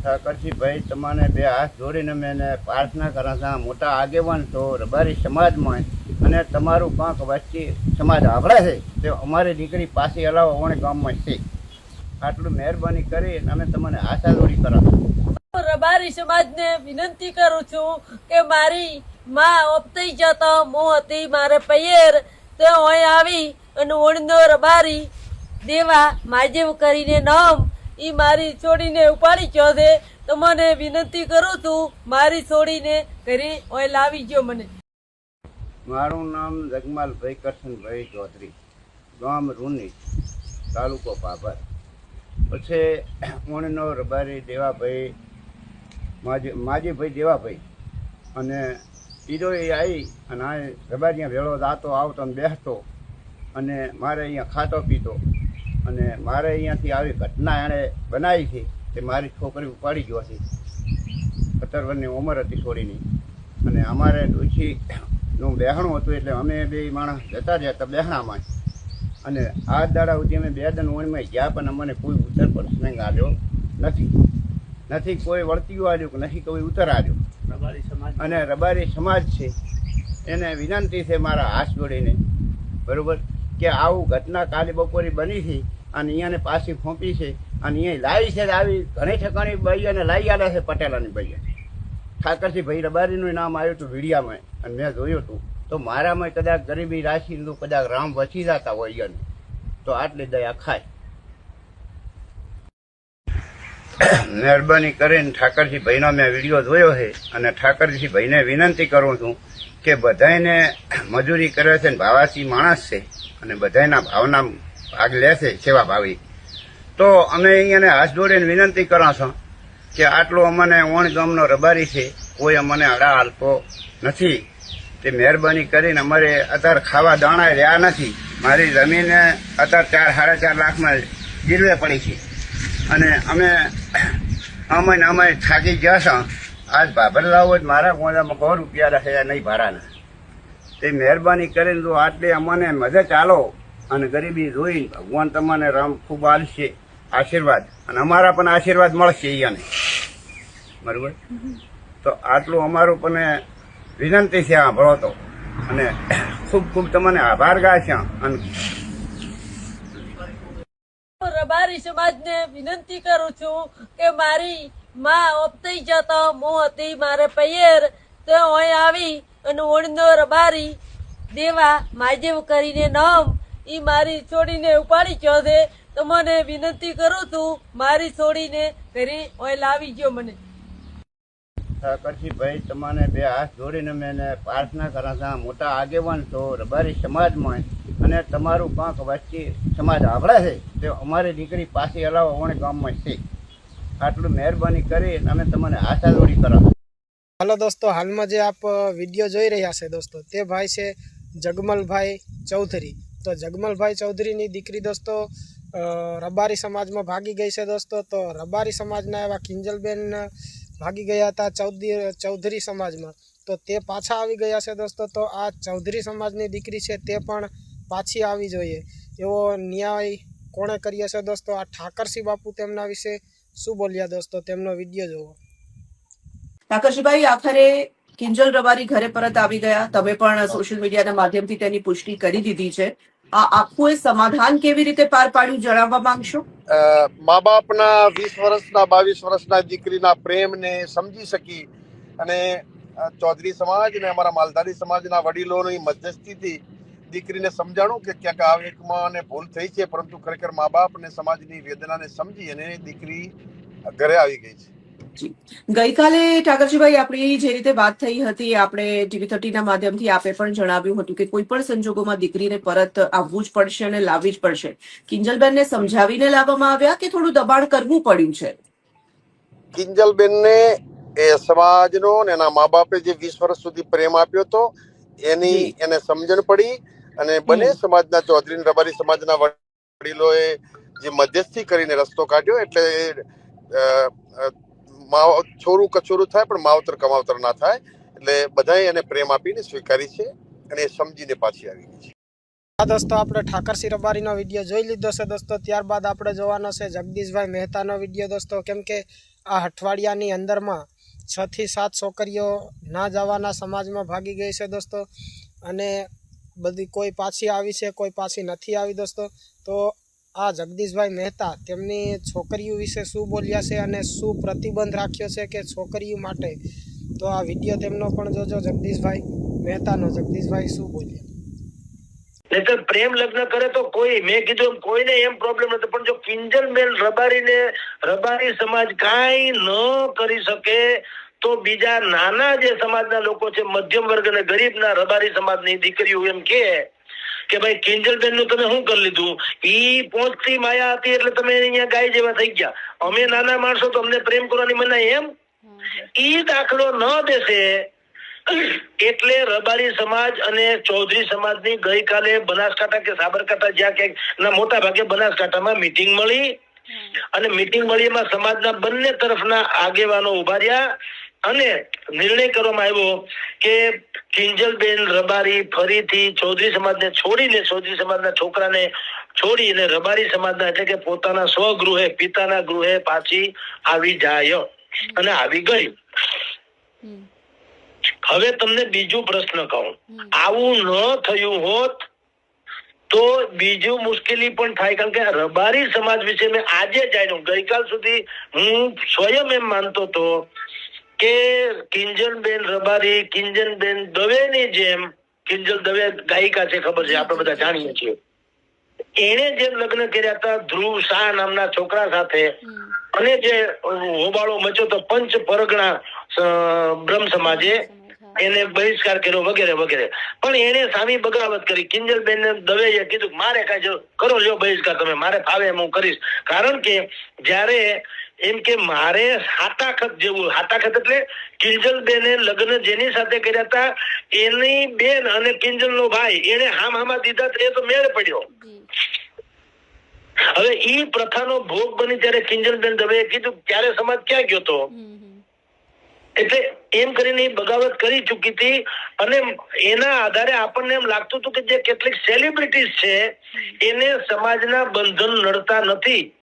ઠાકરજી ભાઈ તમને બે હાથ જોડીને મેં પ્રાર્થના કરા છું. મોટા આગેવાન છો રબારી સમાજમાં અને તમારું કાંક વચ્ચે સમાજ આભળે છે તે અમારી દીકરી પાસે અલાવા ઓણે ગામમાં છે. આટલું મહેરબાની કરી અમે તમને આશા જોડી કરા. રબારી સમાજને વિનંતી કરું છું કે મારી માં ઓપતી જતા મો હતી મારે પૈયર તે અહીં આવી અને ઓણનો રબારી દેવા માજેવ કરીને નામ ઈ મારી છોડીને ઉપાડી ગયો છે. તો મને વિનંતી કરું છું મારી છોડીને ઘરે અહીં લાવી ગયો. મને મારું નામ જગમાલભાઈ કરશનભાઈ ચૌધરી, ગામ રૂની, તાલુકો ભાભર. પછી ઓણનો રબારી દેવાભાઈ માજીભાઈ દેવાભાઈ અને ઈદો એ આવી અને આ રબારીયા ભેળો દાતો આવતો ને બેસતો અને મારે અહીંયા ખાતો પીતો અને મારે અહીંયાથી આવી ઘટના એણે બનાવી છે તે મારી છોકરી ઉપાડી ગયો છે. 17 વર્ષની ઉંમર હતી છોડીની અને અમારે ડોશીનું બહેણું હતું એટલે અમે બે માણસ જતા રહ્યા બહેણામાં અને આ દાડા સુધી અમે 2 દિન ઓણમાં ગયા પણ અમને કોઈ ઉત્તર પ્રશ્ન આવ્યો નથી કોઈ વળતીઓ આવ્યું કે નથી કોઈ ઉત્તર આવ્યો. અને રબારી સમાજ છે એને વિનંતી છે મારા હાથ જોડીને બરાબર કે આવું ઘટના કાલે બપોરે બની છે અને અહીંયાને પાછી ફોંપી છે અને અહીંયા લાવી છે. આવી ઘણી ઠેકાણી ભાઈ અને લાવી આલ્યા છે પટેલાની ભાઈ. ઠાકરજી ભાઈ રબારીનું નામ આવ્યું હતું વીડિયામાં અને મેં જોયું હતું. તો મારામાં કદાચ ગરીબી રાશિ તો કદાચ રામ વચી જતા હોય અને તો આટલી દયા ખાય. મહેરબાની કરીને ઠાકરજી ભાઈનો મેં વિડીયો જોયો છે અને ઠાકરજી ભાઈને વિનંતી કરું છું કે બધાને મજૂરી કરે છે ને ભાવાસી માણસ છે અને બધાના ભાવના ભાગ લે છે સેવા ભાવી. તો અમે અહીંયાને હાથ જોડીને વિનંતી કરો છો કે આટલો અમને ઓણ ગામનો રબારી છે કોઈ અમને અડા હાલતો નથી. તે મહેરબાની કરીને અમારે અત્યારે ખાવા દાણા રહ્યા નથી. મારી જમીન અત્યારે 4-4.5 લાખમાં ગીરવે પડી છે અને અમે થાકી ગયા છો. આજ ભાભર લાવો જ મારા ગોંદામાં 100 રૂપિયા રહ્યા નહીં ભાડાના. તે મહેરબાની કરીને જો આટલી અમને મદદ ચાલો અને ગરીબી જોઈ ભગવાન તમને રામ ખૂબ આલશે આશીર્વાદ અને અમારા પણ આશીર્વાદ મળશે અહીંયાને બરાબર. તો આટલું અમારું પણ વિનંતી છે સાંભળો તો અને ખૂબ ખૂબ તમને આભાર ગાય અને રબારી સમાજને વિનંતી કરું છું કે મારી માં ઓપતી જતા મો હતી મારે પૈયર તે અહીં આવી અને ઓણનો રબારી દેવા માજેવ કરીને નામ ઈ મારી છોડીને ઉપાડી ગયો છે. તો મને વિનંતી કરું છું મારી છોડીને ઘરે અહીં લાવી ગયો. મને ઠાકરજી ભાઈ તમને બે હાથ જોડીને મેં પ્રાર્થના કરા છું. મોટા આગેવાન છો રબારી સમાજમાં અને તમારું કાંક વચ્ચે સમાજ આભળે છે તે અમારી દીકરી પાસે અલાવા ઓણે ગામમાં છે. આટલું મહેરબાની કરી અમે તમને આશા જોડી કરા. हेलो दोस्तों, हाल में जो आप वीडियो જોઈ રહ્યા છે दोस्तों તે ભાઈ છે જગમલભાઈ ચૌધરી. तो जगमलभाई चौधरी ની દીકરી दोस्तों रबारी समाज में भागी गई है दोस्तों. तो रबारी समाजना एवं किंजलबेन भागी गया था चौधरी समाज में. तो ते पाछा आवी गया है दोस्तों. तो आ चौधरी समाजनी दीकरी है ते पण पाछी आवी जोईए एवो न्याय कोणे कर्यो छे दोस्तों. आ ठाकरसिंह बापू तेमना विषे शुं बोल्या दोस्तों, तेमनो विडियो जोवो. ઠાકરજીભાઈ, આખરે કિંજલ રબારી ઘરે પરત આવી ગયા. તમે પણ સોશિયલ મીડિયાના માધ્યમથી તેની પુષ્ટિ કરી દીધી છે. આ આખું એ સમાધાન કેવી રીતે પાર પાડ્યું જણાવવા માંગશો? મા બાપના 20 વર્ષના 22 વર્ષના દીકરીના પ્રેમને સમજી શકી અને ચૌધરી સમાજ અને અમારા માલધારી સમાજના વડીલોની મધ્યસ્થીથી દીકરીને સમજાણું કે ક્યાંક આ એકમાં અને ભૂલ થઈ છે, પરંતુ ખરેખર મા બાપ અને સમાજની વેદનાને સમજી અને દીકરી ઘરે આવી ગઈ છે. ગઈકાલે ઠાકરજીભાઈ આપણી જે રીતે વાત થઈ હતી, આપણે TV30 ના માધ્યમથી આપે પણ જણાવ્યું હતું કે કોઈ પણ સંજોગોમાં દીકરીને પરત આવવું જ પડશે અને લાવવી જ પડશે. કિંજલબેનને સમજાવીને લાવવામાં આવ્યા કે થોડું દબાણ કરવું પડ્યું છે? કિંજલબેનને એ સમાજનો અને એના મા બાપે જે 20 વર્ષ સુધી પ્રેમ આપ્યો હતો એને સમજણ પડી અને બંને સમાજના ચૌધરી રબારી સમાજના વડીલોએ જે મધ્યસ્થી કરીને રસ્તો કાઢ્યો. એટલે છોરું કચોરું થાય પણ માવતર કમાવતર ના થાય. એટલે બધાએ એને પ્રેમ આપીને સ્વીકારી છે અને સમજીને પાછી આવી ગઈ છે. दोस्तों આપણે ઠાકરસિંહ રબારીનો વિડીયો જોઈ લીધો છે दोस्तों. ત્યારબાદ આપણે જોવાનો છે જગદીશભાઈ મહેતાનો વિડીયો दोस्तों. કેમ કે આ અઠવાડિયાની અંદરમાં 6 થી 7 છોકરીઓ ના જવાના સમાજમાં ભાગી ગઈ છે દોસ્તો, અને બધી કોઈ પાછી આવી છે, કોઈ પાછી નથી આવી દોસ્તો. તો આ જગદીશભાઈ મહેતા તેમની છોકરીઓ વિશે શું બોલ્યા છે અને શું પ્રતિબંધ રાખ્યો છે કે છોકરીઓ માટે, તો આ વિડીયો તેમનો પણ જોજો. જગદીશભાઈ મહેતાનો. જગદીશભાઈ શું બોલ્યા? નહીતર પ્રેમ લગ્ન કરે તો કોઈ, મેં કીધું કોઈને એમ પ્રોબ્લેમ નથી, પણ જો કિંજલબેન રબારીને રબારી સમાજ કાંઈ ન કરી શકે તો બીજા નાના જે સમાજના લોકો છે, મધ્યમ વર્ગ અને ગરીબના રબારી સમાજની દીકરીઓ એમ કે ભાઈ કિંજલબેન નું તમે શું કરી લીધું, ઈ પહોંચતી માયા હતી એટલે તમે અહીંયા ગાય જેવા થઈ ગયા, અમે નાના માણસો તો અમને પ્રેમ કરવાની મનાઈ, એમ ઈ દાખલો ન દેશે. એટલે રબારી સમાજ અને ચૌધરી સમાજની ગઈકાલે બનાસકાંઠા કે સાબરકાંઠા જ્યાં ક્યાંક ના મોટા ભાગે બનાસકાંઠામાં મીટિંગ મળી, અને મીટિંગ મળી એમાં સમાજના બંને તરફના આગેવાનો ઉભા રહ્યા અને નિર્ણય કરવામાં આવ્યો કે કિંજલબેન રબારી ફરીથી ચૌધરી સમાજને છોડીને, ચૌધરી સમાજના છોકરાને છોડીને રબારી સમાજના એટલે કે પોતાના સ્વગૃહે, પિતાના ગૃહે પાછી આવી જાય, અને આવી ગઈ. હવે તમને બીજું પ્રશ્ન કહું, આવું ન થયું હોત તો બીજું મુશ્કેલી પણ થાય, કારણ કે રબારી સમાજ વિશે મેં આજે જાણ્યું. ગઈકાલ સુધી હું સ્વયં એમ માનતો હતો કે કિંજલબેન રબારી કિંજલબેન દવેની જેમ, કિંજલ દવે ગાયિકા છે, ખબર છે, આપણે બધા જાણીએ છીએ, એને જેમ લગ્ન કર્યા હતા ધ્રુવ શાહ નામના છોકરા સાથે, અને જે હોબાળો મચ્યો તો પંચ પરગણા બ્રહ્મ સમાજે એને બહિષ્કાર કર્યો વગેરે વગેરે, પણ એને સામી બગાવત કરી. કિંજલબેન દવેએ કીધું મારે કઈ જો કરો, લ્યો બહિષ્કાર તમે, મારે ફાવે એમ હું કરીશ. કારણ કે જ્યારે એમ કે મારે હાટાખત જેવું, હાટાખત એટલે કિંજલબેને લગ્ન જેની સાથે કર્યા હતા એની બેન અને કિંજલનો ભાઈ એને હામા દીધા, એ તો મેળ પડ્યો. હવે ઈ પ્રથાનો ભોગ બની ત્યારે કિંજલબેન દવેએ કીધું ત્યારે સમાજ ક્યાં ગયો તો, એટલે એમ કરીને બગાવત કરી ચૂકી હતી. અને એના આધારે આપણને એમ લાગતું હતું કે જે કેટલીક સેલિબ્રિટીઝ છે એને સમાજના બંધન નડતા નથી,